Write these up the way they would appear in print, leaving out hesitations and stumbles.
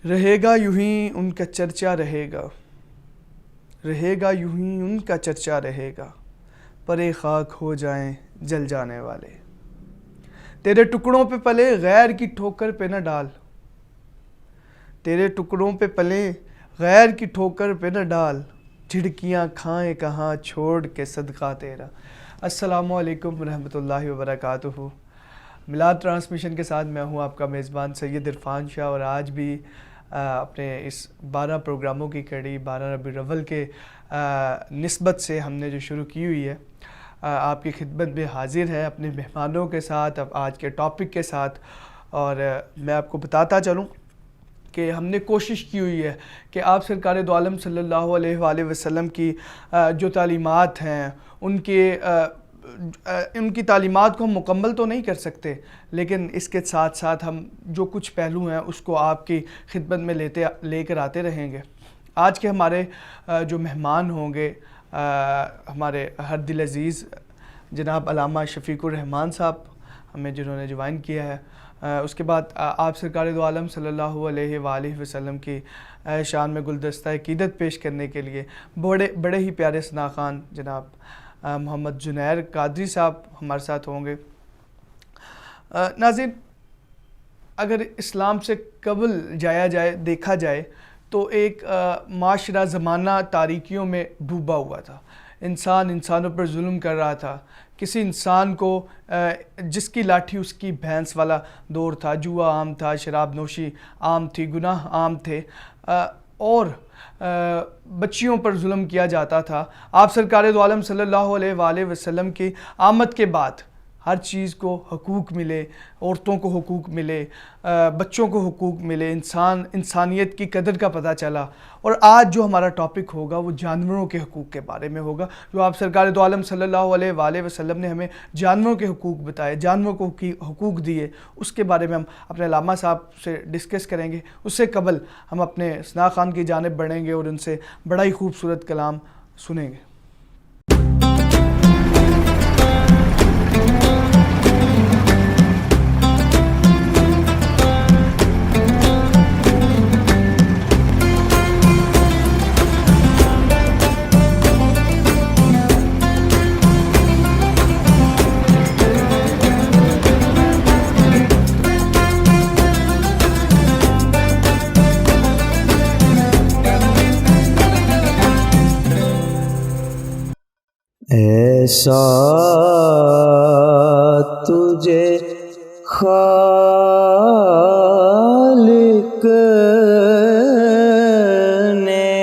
رہے گا یوں ہی ان کا چرچا رہے گا، رہے گا یوں ہی ان کا چرچا رہے گا، پرے خاک ہو جائیں جل جانے والے۔ تیرے ٹکڑوں پہ پلے غیر کی ٹھوکر پہ نہ ڈال، تیرے ٹکڑوں پہ پلے غیر کی ٹھوکر پہ نہ ڈال، جھڑکیاں کھائیں کہاں چھوڑ کے صدقہ تیرا۔ السلام علیکم ورحمۃ اللہ وبرکاتہ۔ میلاد ٹرانسمیشن کے ساتھ میں ہوں آپ کا میزبان سید عرفان شاہ، اور آج بھی اپنے اس 12 پروگراموں کی کڑی 12 ربیع الاول کے نسبت سے ہم نے جو شروع کی ہوئی ہے، آپ کی خدمت میں حاضر ہے اپنے مہمانوں کے ساتھ، اب آج کے ٹاپک کے ساتھ۔ اور میں آپ کو بتاتا چلوں کہ ہم نے کوشش کی ہوئی ہے کہ آپ سرکار دو عالم صلی اللہ علیہ وآلہ وسلم کی جو تعلیمات ہیں ان کی تعلیمات کو ہم مکمل تو نہیں کر سکتے، لیکن اس کے ساتھ ساتھ ہم جو کچھ پہلو ہیں اس کو آپ کی خدمت میں لے کر آتے رہیں گے۔ آج کے ہمارے جو مہمان ہوں گے، ہمارے ہر دل عزیز جناب علامہ شفیق الرحمان صاحب ہمیں جنہوں نے جوائن کیا ہے، اس کے بعد آپ سرکار دو عالم صلی اللہ علیہ وآلہ وسلم کی شان میں گلدستہ عقیدت پیش کرنے کے لیے بڑے ہی پیارے ثناخوان جناب محمد جنیر قادری صاحب ہمارے ساتھ ہوں گے۔ ناظرین، اگر اسلام سے قبل دیکھا جائے تو ایک معاشرہ زمانہ تاریکیوں میں ڈوبا ہوا تھا، انسانوں پر ظلم کر رہا تھا، کسی انسان کو جس کی لاٹھی اس کی بھینس والا دور تھا، جوا عام تھا، شراب نوشی عام تھی، گناہ عام تھے، اور بچیوں پر ظلم کیا جاتا تھا۔ آپ سرکار دو عالم صلی اللہ علیہ وآلہ وسلم کی آمد کے بعد ہر چیز کو حقوق ملے، عورتوں کو حقوق ملے، بچوں کو حقوق ملے، انسانیت کی قدر کا پتہ چلا۔ اور آج جو ہمارا ٹاپک ہوگا وہ جانوروں کے حقوق کے بارے میں ہوگا، جو آپ سرکار دو عالم صلی اللہ علیہ وآلہ وسلم نے ہمیں جانوروں کے حقوق بتائے، جانوروں کو حقوق دیے، اس کے بارے میں ہم اپنے علامہ صاحب سے ڈسکس کریں گے۔ اس سے قبل ہم اپنے ثنا خان کی جانب بڑھیں گے اور ان سے بڑا ہی خوبصورت کلام سنیں گے۔ ایسا تجھے خالق نے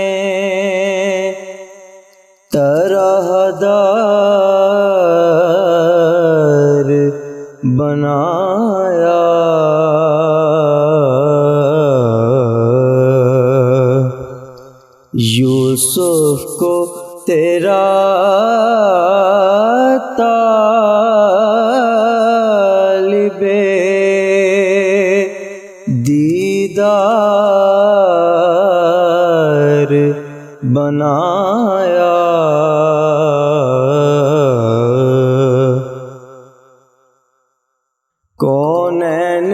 طرح دار بنایا، یوسف کو تیرا طالب دیدار بنایا، کونین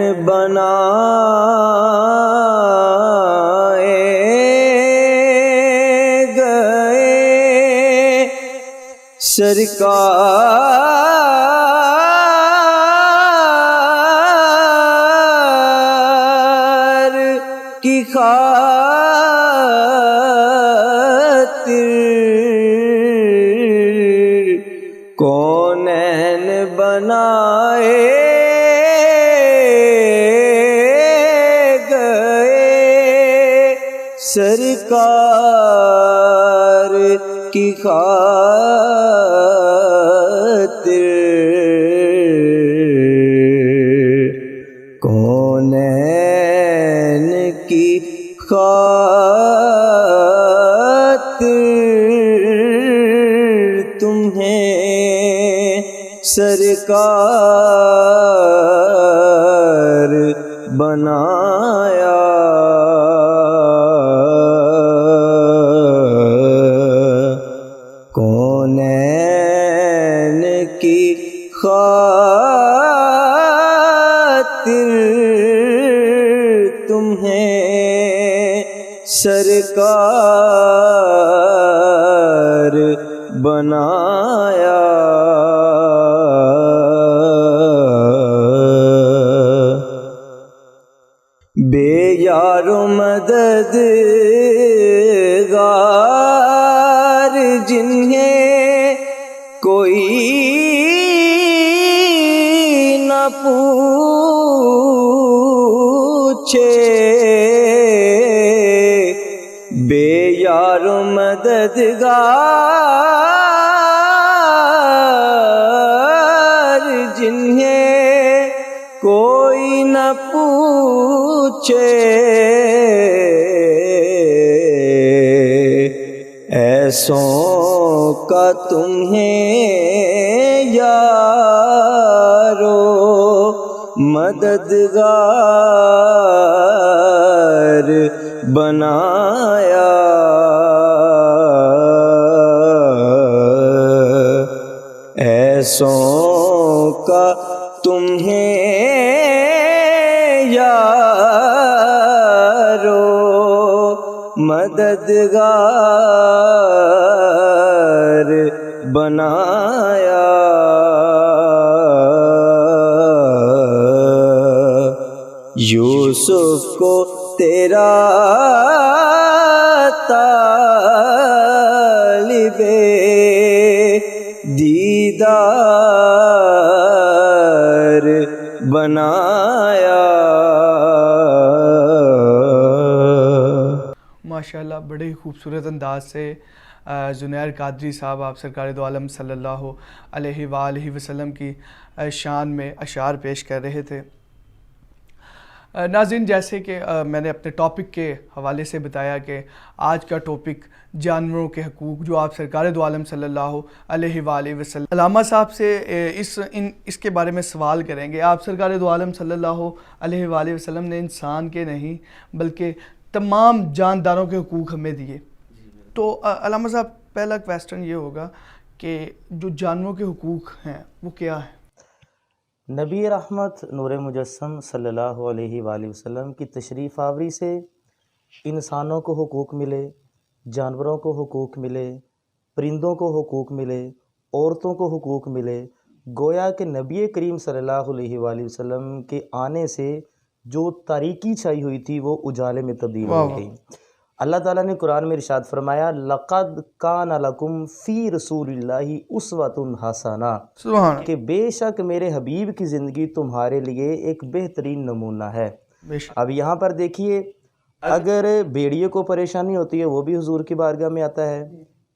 سرکار کی خاطر، کونین بنائے گئے سرکار کی خاطر، کونین کی خاطر تمہیں سرکار بنایا، کونین کی خاطر تمہیں سرکار بنایا بے یار و مددگار جنہیں کوئی نہ پوچھے بے یار و مددگار جنہیں کوئی نہ پوچھے ایسوں کا تمہیں یارو مددگار بنایا ایسوں کا تمہیں یارو مددگار بنایا یوسف کو تیرا طالب دیدار بنایا۔ ماشاءاللہ بڑے ہی خوبصورت انداز سے زنیر قادری صاحب آپ سرکار دو عالم صلی اللہ علیہ وآلہ وسلم کی شان میں اشعار پیش کر رہے تھے۔ ناظرین، جیسے کہ میں نے اپنے ٹاپک کے حوالے سے بتایا کہ آج کا ٹاپک جانوروں کے حقوق، جو آپ سرکار دو عالم صلی اللہ علیہ وآلہ وسلم علامہ صاحب سے اس کے بارے میں سوال کریں گے۔ آپ سرکار دو عالم صلی اللہ علیہ وآلہ وسلم نے انسان کے نہیں بلکہ تمام جانداروں کے حقوق ہمیں دیے، تو علامہ صاحب پہلا کویسچن یہ ہوگا کہ جو جانوروں کے حقوق ہیں وہ کیا ہیں؟ نبی رحمت نور مجسم صلی اللہ علیہ وآلہ وسلم کی تشریف آوری سے انسانوں کو حقوق ملے، جانوروں کو حقوق ملے، پرندوں کو حقوق ملے، عورتوں کو حقوق ملے۔ گویا کہ نبی کریم صلی اللہ علیہ وآلہ وسلم کے آنے سے جو تاریکی چھائی ہوئی تھی وہ اجالے میں تبدیل ہو گئی۔ اللہ تعالیٰ نے قرآن میں ارشاد فرمایا لَقَدْ كَانَ لَكُمْ فِي رَسُولِ اللَّهِ أُسْوَةٌ حَسَنَةٌ، سبحان کہ بے شک میرے حبیب کی زندگی تمہارے لیے ایک بہترین نمونہ ہے۔ اب یہاں پر دیکھیے، اگر بھیڑیے کو پریشانی ہوتی ہے وہ بھی حضور کی بارگاہ میں آتا ہے،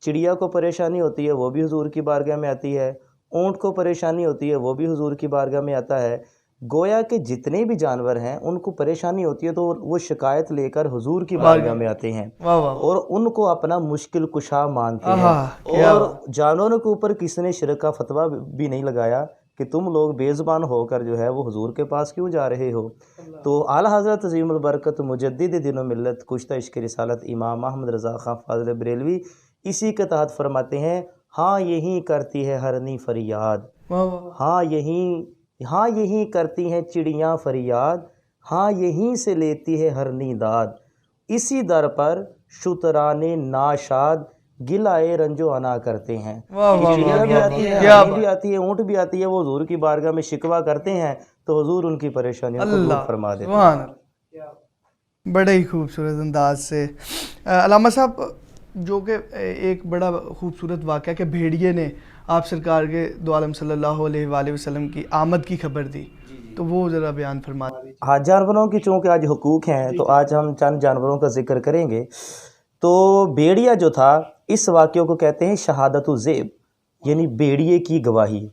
چڑیا کو پریشانی ہوتی ہے وہ بھی حضور کی بارگاہ میں آتی ہے، اونٹ کو پریشانی ہوتی ہے وہ بھی حضور کی بارگاہ میں آتا ہے۔ گویا کہ جتنے بھی جانور ہیں ان کو پریشانی ہوتی ہے تو وہ شکایت لے کر حضور کی بارگاہ میں آتے ہیں اور ان کو اپنا مشکل کشا مانتے ہیں۔ اور جانوروں کے اوپر کسی نے شرک کا فتویٰ بھی نہیں لگایا کہ تم لوگ بے زبان ہو کر جو ہے وہ حضور کے پاس کیوں جا رہے ہو۔ تو اعلیٰ حضرت عظیم البرکت مجدد دین و ملت کشتہ عشق رسالت امام احمد رضا خان فاضل بریلوی اسی کے تحت فرماتے ہیں ہاں یہی کرتی ہے ہرنی فریاد، ہاں یہی کرتی ہیں چڑیاں فریاد، ہاں یہیں سے لیتی ہے ہرنی داد، اسی در پر شتران ناشاد گلائے رنجو انا کرتے ہیں۔ چڑیاں بھی آتی ہے، ہرنی بھی آتی ہے، اونٹ بھی آتی ہے، وہ حضور کی بارگاہ میں شکوہ کرتے ہیں تو حضور ان کی پریشانیوں کو دور فرما دیتے ہیں۔ بڑے ہی خوبصورت انداز سے علامہ صاحب، جو کہ ایک بڑا خوبصورت واقعہ کہ بھیڑیے نے آپ سرکار کے دو عالم صلی اللہ علیہ وآلہ وسلم کی آمد کی خبر دی، تو وہ ذرا بیان فرما دیجیے۔ ہاں، جانوروں کی چونکہ آج حقوق ہیں تو آج ہم چند جانوروں کا ذکر کریں گے۔ تو بیڑیا جو تھا، اس واقعے کو کہتے ہیں شہادت الذئب، یعنی بیڑیے کی گواہی۔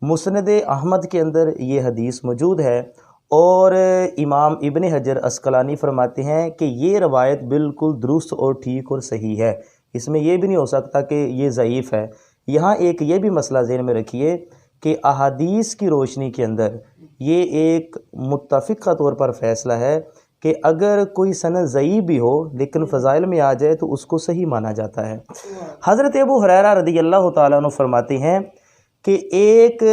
مسند احمد کے اندر یہ حدیث موجود ہے اور امام ابن حجر عسقلانی فرماتے ہیں کہ یہ روایت بالکل درست اور ٹھیک اور صحیح ہے، اس میں یہ بھی نہیں ہو سکتا کہ یہ ضعیف ہے۔ یہاں ایک یہ بھی مسئلہ ذہن میں رکھیے کہ احادیث کی روشنی کے اندر یہ ایک متفقہ طور پر فیصلہ ہے کہ اگر کوئی سند ضعیف بھی ہو لیکن فضائل میں آ جائے تو اس کو صحیح مانا جاتا ہے۔ حضرت ابو ہریرہ رضی اللہ تعالیٰ عنہ فرماتے ہیں کہ ایک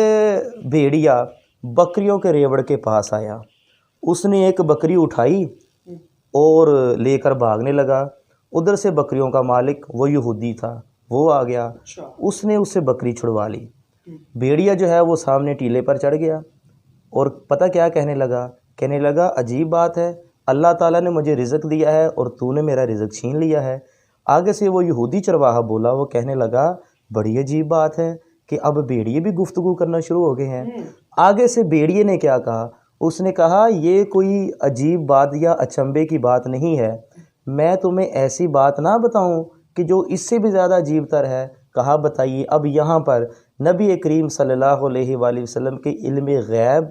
بھیڑیا بکریوں کے ریوڑ کے پاس آیا، اس نے ایک بکری اٹھائی اور لے کر بھاگنے لگا۔ ادھر سے بکریوں کا مالک وہ یہودی تھا، وہ آ گیا، اس نے اس سے بکری چھڑوا لی۔ بھیڑیا جو ہے وہ سامنے ٹیلے پر چڑھ گیا اور پتہ کیا کہنے لگا عجیب بات ہے، اللہ تعالیٰ نے مجھے رزق دیا ہے اور تو نے میرا رزق چھین لیا ہے۔ آگے سے وہ یہودی چرواہا بولا، وہ کہنے لگا بڑی عجیب بات ہے کہ اب بھیڑیے بھی گفتگو کرنا شروع ہو گئے ہیں۔ آگے سے بھیڑیے نے کیا کہا، اس نے کہا یہ کوئی عجیب بات یا اچنبے کی بات نہیں ہے، میں تمہیں ایسی بات نہ بتاؤں کہ جو اس سے بھی زیادہ عجیب تر ہے۔ کہا بتائیے۔ اب یہاں پر نبی کریم صلی اللہ علیہ وآلہ وسلم کے علم غیب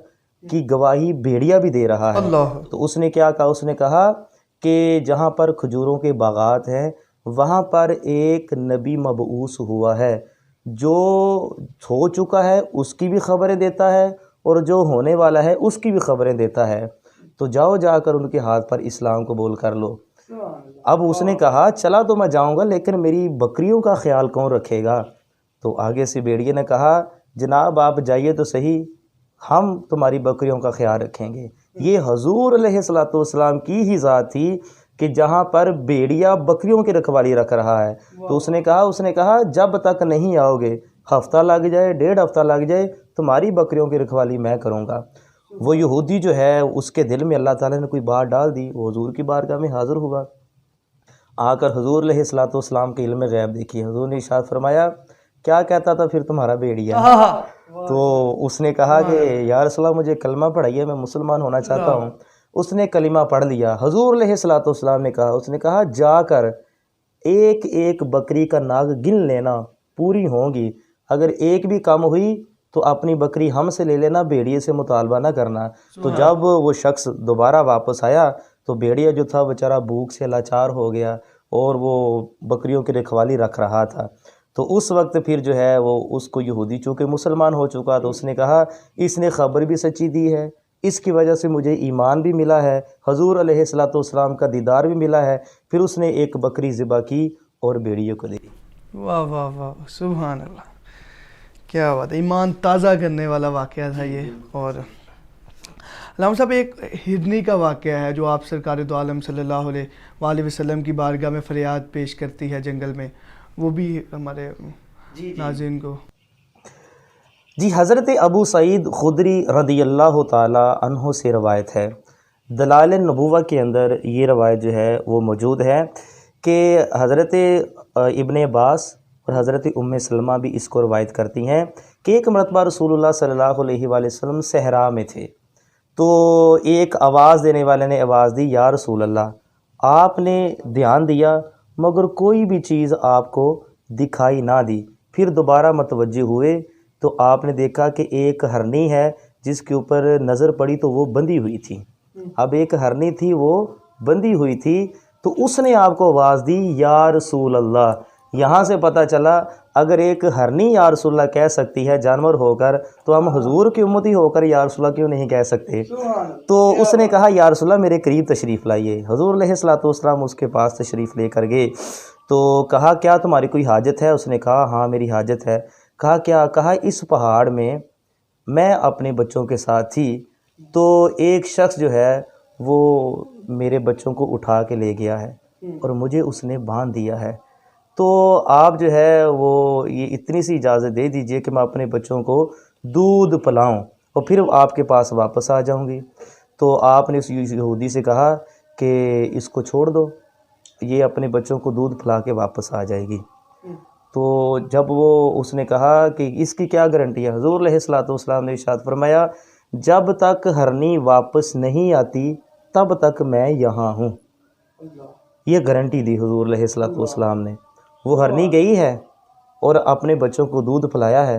کی گواہی بھیڑیا بھی دے رہا ہے۔ تو اس نے کیا کہا، اس نے کہا کہ جہاں پر کھجوروں کے باغات ہیں وہاں پر ایک نبی مبعوث ہوا ہے، جو ہو چکا ہے اس کی بھی خبریں دیتا ہے اور جو ہونے والا ہے اس کی بھی خبریں دیتا ہے، تو جاؤ جا کر ان کے ہاتھ پر اسلام قبول کر لو۔ اب اس نے کہا چلا تو میں جاؤں گا لیکن میری بکریوں کا خیال کون رکھے گا؟ تو آگے سے بھیڑیے نے کہا جناب آپ جائیے تو صحیح، ہم تمہاری بکریوں کا خیال رکھیں گے۔ یہ حضور علیہ الصلوۃ والسلام کی ہی ذات تھی کہ جہاں پر بھیڑیا بکریوں کی رکھوالی رکھ رہا ہے۔ تو اس نے کہا جب تک نہیں آؤ گے، ہفتہ لگ جائے، 1.5 ہفتہ لگ جائے، تمہاری بکریوں کی رکھوالی میں کروں گا۔ وہ یہودی جو ہے اس کے دل میں اللہ تعالیٰ نے کوئی بات ڈال دی، وہ حضور کی بارگاہ میں حاضر ہوا، آ کر حضور علیہ الصلوۃ والسلام کے علم غیب دیکھی۔ حضور نے ارشاد فرمایا کیا کہتا تھا پھر تمہارا بھیڑیا؟ تو اس نے کہا کہ یا رسول اللہ مجھے کلمہ پڑھائیے، میں مسلمان ہونا چاہتا ہوں۔ اس نے کلمہ پڑھ لیا۔ حضور علیہ الصلوۃ والسلام نے کہا جا کر ایک ایک بکری کا ناگ گن لینا، پوری ہوں گی، اگر ایک بھی کم ہوئی تو اپنی بکری ہم سے لے لینا، بھیڑیے سے مطالبہ نہ کرنا۔ تو جب وہ شخص دوبارہ واپس آیا تو بھیڑیا جو تھا بیچارہ بھوک سے لاچار ہو گیا اور وہ بکریوں کی رکھوالی رکھ رہا تھا۔ تو اس وقت پھر جو ہے وہ اس کو یہودی چونکہ مسلمان ہو چکا تو اس نے کہا اس نے خبر بھی سچی دی ہے، اس کی وجہ سے مجھے ایمان بھی ملا ہے، حضور علیہ الصلوۃ والسلام کا دیدار بھی ملا ہے۔ پھر اس نے ایک بکری ذبح کی اور بھیڑیے کو دی۔ واہ واہ واہ، سبحان اللہ، کیا بات ہے، ایمان تازہ کرنے والا واقعہ تھا یہ۔ اور علامہ صاحب ایک ہرنی کا واقعہ ہے جو آپ سرکار دو عالم صلی اللہ علیہ وآلہ وسلم کی بارگاہ میں فریاد پیش کرتی ہے جنگل میں، وہ بھی ہمارے ناظرین کو۔ جی حضرت ابو سعید خدری رضی اللہ تعالی عنہ سے روایت ہے، دلائل النبوہ کے اندر یہ روایت جو ہے وہ موجود ہے کہ حضرت ابن عباس اور حضرت ام سلمہ بھی اس کو روایت کرتی ہیں کہ ایک مرتبہ رسول اللہ صلی اللہ علیہ وآلہ وسلم صحرا میں تھے، تو ایک آواز دینے والے نے آواز دی یا رسول اللہ، آپ نے دھیان دیا مگر کوئی بھی چیز آپ کو دکھائی نہ دی۔ پھر دوبارہ متوجہ ہوئے تو آپ نے دیکھا کہ ایک ہرنی ہے جس کے اوپر نظر پڑی تو وہ بندھی ہوئی تھی۔ اب ایک ہرنی تھی وہ بندھی ہوئی تھی، تو اس نے آپ کو آواز دی یا رسول اللہ۔ یہاں سے پتہ چلا اگر ایک ہرنی یا رسول اللہ کہہ سکتی ہے جانور ہو کر، تو ہم حضور کی امتی ہو کر یا رسول اللہ کیوں نہیں کہہ سکتے؟ تو اس نے کہا یا رسول اللہ میرے قریب تشریف لائیے۔ حضور علیہ الصلوۃ والسلام اس کے پاس تشریف لے کر گئے تو کہا کیا تمہاری کوئی حاجت ہے؟ اس نے کہا ہاں میری حاجت ہے۔ کہا کیا؟ کہا اس پہاڑ میں اپنے بچوں کے ساتھ تھی تو ایک شخص جو ہے وہ میرے بچوں کو اٹھا کے لے گیا ہے اور مجھے اس نے باندھ دیا ہے، تو آپ جو ہے وہ یہ اتنی سی اجازت دے دیجئے کہ میں اپنے بچوں کو دودھ پلاؤں اور پھر آپ کے پاس واپس آ جاؤں گی۔ تو آپ نے اس یہودی سے کہا کہ اس کو چھوڑ دو، یہ اپنے بچوں کو دودھ پلا کے واپس آ جائے گی۔ تو جب وہ اس نے کہا کہ اس کی کیا گارنٹی ہے؟ حضور علیہ الصلوۃ والسلام نے ارشاد فرمایا جب تک ہرنی واپس نہیں آتی تب تک میں یہاں ہوں۔ یہ گارنٹی دی حضور علیہ الصلوۃ والسلام نے۔ وہ ہرنی گئی ہے اور اپنے بچوں کو دودھ پلایا ہے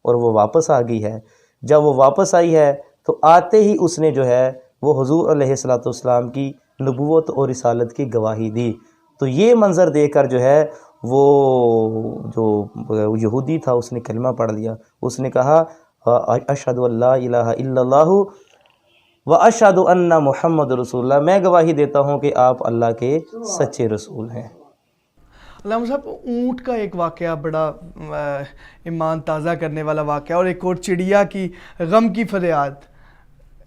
اور وہ واپس آ گئی ہے۔ جب وہ واپس آئی ہے تو آتے ہی اس نے جو ہے وہ حضور علیہ الصلوۃ والسلام کی نبوت اور رسالت کی گواہی دی۔ تو یہ منظر دیکھ کر جو ہے وہ جو یہودی تھا اس نے کلمہ پڑھ لیا۔ اس نے کہا اشہد ان لا الہ الا اللہ واشہد ان محمد رسول اللہ، میں گواہی دیتا ہوں کہ آپ اللہ کے سچے رسول ہیں۔ علامہ صاحب اونٹ کا ایک واقعہ بڑا ایمان تازہ کرنے والا واقعہ، اور ایک اور چڑیا کی غم کی فریاد،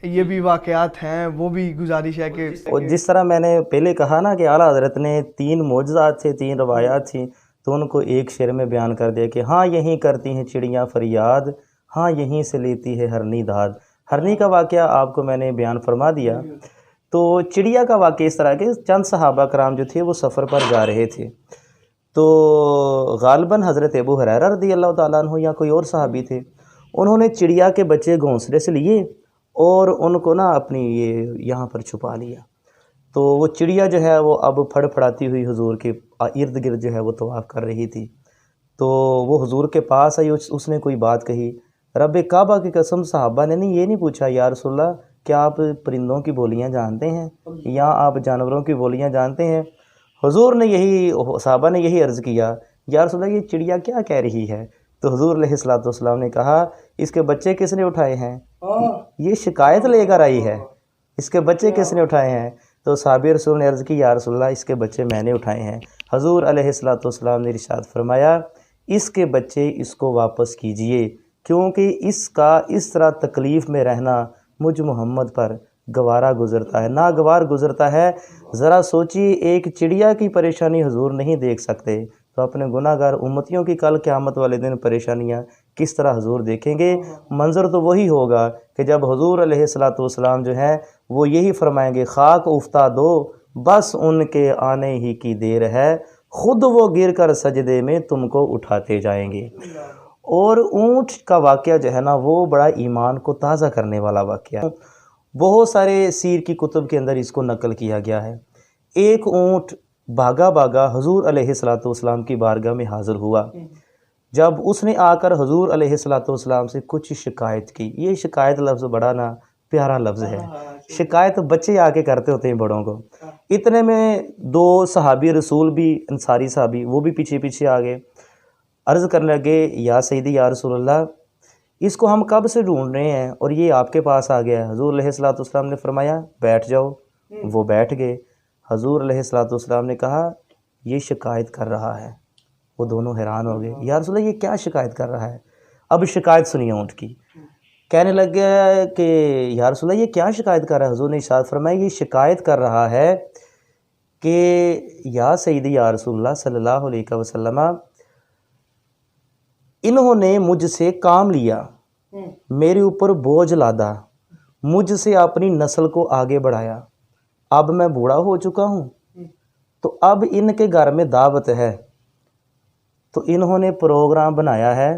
یہ بھی واقعات ہیں، وہ بھی گزارش ہے کہ اور جس طرح میں نے پہلے کہا نا کہ اعلیٰ حضرت نے 3 معجزات تھے، 3 روایات تھیں، تو ان کو ایک شعر میں بیان کر دیا کہ ہاں یہیں کرتی ہیں چڑیاں فریاد، ہاں یہیں سے لیتی ہے ہرنی داد۔ ہرنی کا واقعہ آپ کو میں نے بیان فرما دیا۔ تو چڑیا کا واقعہ اس طرح کے چند صحابہ کرام جو تھے وہ سفر پر جا رہے تھے، تو غالباً حضرت ابو ہریرہ رضی اللہ تعالیٰ عنہ یا کوئی اور صحابی تھے، انہوں نے چڑیا کے بچے گھونسلے سے لیے اور ان کو نا اپنی یہاں پر چھپا لیا۔ تو وہ چڑیا جو ہے وہ اب پھڑ پھڑاتی ہوئی حضور کے ارد گرد جو ہے وہ طواف کر رہی تھی، تو وہ حضور کے پاس آئی، اس نے کوئی بات کہی، رب کعبہ کی قسم صحابہ نے یہ نہیں پوچھا یا رسول اللہ کیا آپ پرندوں کی بولیاں جانتے ہیں یا آپ جانوروں کی بولیاں جانتے ہیں؟ حضور نے صحابہ نے یہی عرض کیا یا رسول اللہ یہ چڑیا کیا کہہ رہی ہے؟ تو حضور علیہ الصلوۃ والسلام نے کہا اس کے بچے کس نے اٹھائے ہیں؟ یہ شکایت لے کر آئی ہے، اس کے بچے کس نے اٹھائے ہیں؟ تو صحابی رسول نے عرض کی یا رسول اللہ اس کے بچے میں نے اٹھائے ہیں۔ حضور علیہ الصلوۃ والسلام نے ارشاد فرمایا اس کے بچے اس کو واپس کیجئے، کیونکہ اس کا اس طرح تکلیف میں رہنا مجھ محمد پر گوارا گزرتا ہے، ناگوار گزرتا ہے۔ ذرا سوچیے ایک چڑیا کی پریشانی حضور نہیں دیکھ سکتے تو اپنے گناہ گار امتیوں کی کل قیامت والے دن پریشانیاں کس طرح حضور دیکھیں گے؟ منظر تو وہی ہوگا کہ جب حضور علیہ الصلوۃ والسلام جو ہیں وہ یہی فرمائیں گے خاک افتاد دو بس ان کے آنے ہی کی دیر ہے، خود وہ گر کر سجدے میں تم کو اٹھاتے جائیں گے۔ اور اونٹ کا واقعہ جو ہے نا وہ بڑا ایمان کو تازہ کرنے والا واقعہ ہے، بہت سارے سیر کی کتب کے اندر اس کو نقل کیا گیا ہے۔ ایک اونٹ بھاگا بھاگا حضور علیہ الصلوۃ والسلام کی بارگاہ میں حاضر ہوا، جب اس نے آ کر حضور علیہ الصلوۃ والسلام سے کچھ شکایت کی، یہ شکایت لفظ بڑا نا پیارا لفظ ہے، شکایت بچے آ کے کرتے ہوتے ہیں بڑوں کو۔ اتنے میں 2 صحابی رسول بھی انصاری صحابی وہ بھی پیچھے پیچھے آ گئے، عرض کرنے لگے یا سیدی یا رسول اللہ اس کو ہم کب سے ڈھونڈ رہے ہیں اور یہ آپ کے پاس آ گیا ہے۔ حضور علیہ الصلوۃ والسلام نے فرمایا بیٹھ جاؤ، وہ بیٹھ گئے۔ حضور علیہ الصلوۃ والسلام نے کہا یہ شکایت کر رہا ہے، وہ دونوں حیران ہو گئے، یا رسول اللہ یہ کیا شکایت کر رہا ہے؟ اب شکایت سنیے اونٹ کی، کہنے لگ گیا کہ یا رسول اللہ یہ کیا شکایت کر رہا ہے؟ حضور نے ارشاد فرمایا یہ شکایت کر رہا ہے کہ یا سیدی یا رسول اللہ صلی اللہ علیہ وسلم انہوں نے مجھ سے کام لیا، میرے اوپر بوجھ لادا، مجھ سے اپنی نسل کو آگے بڑھایا، اب میں بوڑھا ہو چکا ہوں تو اب ان کے گھر میں دعوت ہے، تو انہوں نے پروگرام بنایا ہے